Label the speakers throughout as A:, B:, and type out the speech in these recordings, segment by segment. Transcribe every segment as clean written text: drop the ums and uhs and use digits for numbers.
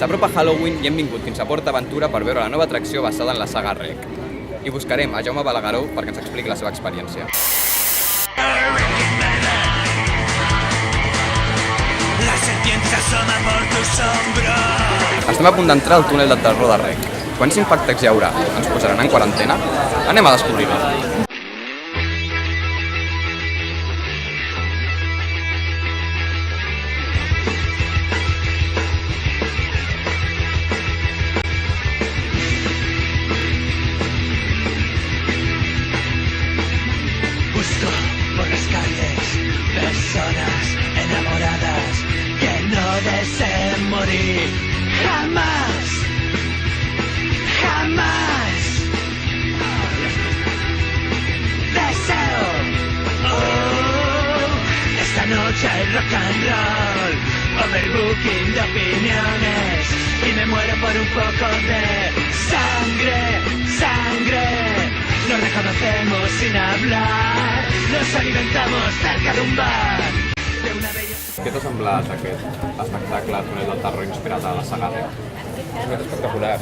A: S'apropa Halloween i hem vingut fins a Port Aventura per veure la nova atracció basada en la saga Rec. I buscarem a Jaume Balagueró perquè ens expliqui la seva experiència. Estem a punt d'entrar al túnel de terror de Rec. Quants infectats hi haurà? Ens posaran en quarantena? Anem a descobrir-ho.
B: Justo por las calles, personas enamoradas que no deseen morir jamás, jamás. Deseo, esta noche hay rock and roll, overbooking de opiniones y me muero por un poco de sangre, sangre. Nos reconocemos sin hablar, nos alimentamos cerca de un bar.
A: Què t'ha semblat aquest espectacle túnel del terror inspirat a la saga Rec?
C: És molt espectacular,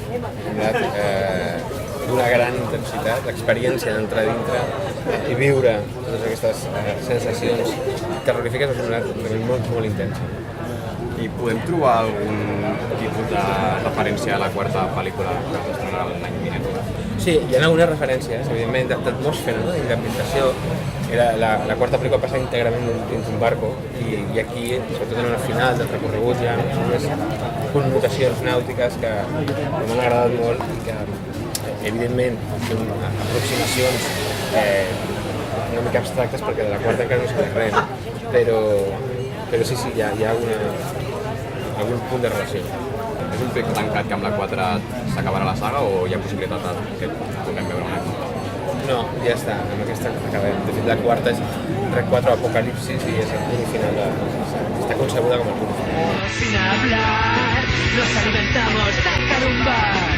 C: d'una gran intensitat, l'experiència d'entrar dintre i viure totes aquestes sensacions terrorífiques és realment molt intensa.
A: I podem trobar algun tipus de referència a la quarta pel·lícula que s'estrenarà l'any vinent?
C: Sí, hi ha algunes referències, evidentment, d'atmosfera, no? I d'ambientació. La quarta pel·lícula passa íntegrament dins un barco i aquí, sobretot en el final del recorregut, hi ha unes connotacions nàutiques que m'han agradat molt i que, evidentment, són aproximacions una mica abstractes perquè de la quarta encara no es coneix res, però sí, hi ha algun punt de relació.
A: És un fet tancat que amb la 4 s'acabarà la saga o hi ha possibilitat que puguem veure una cosa?
C: No, ja està, amb aquesta acabem. De fet, la quarta és Rec 4 Apocalipsis i és el punt final. Està concebuda com el punt final.
B: Sin hablar, nos alimentamos cerca de un bar.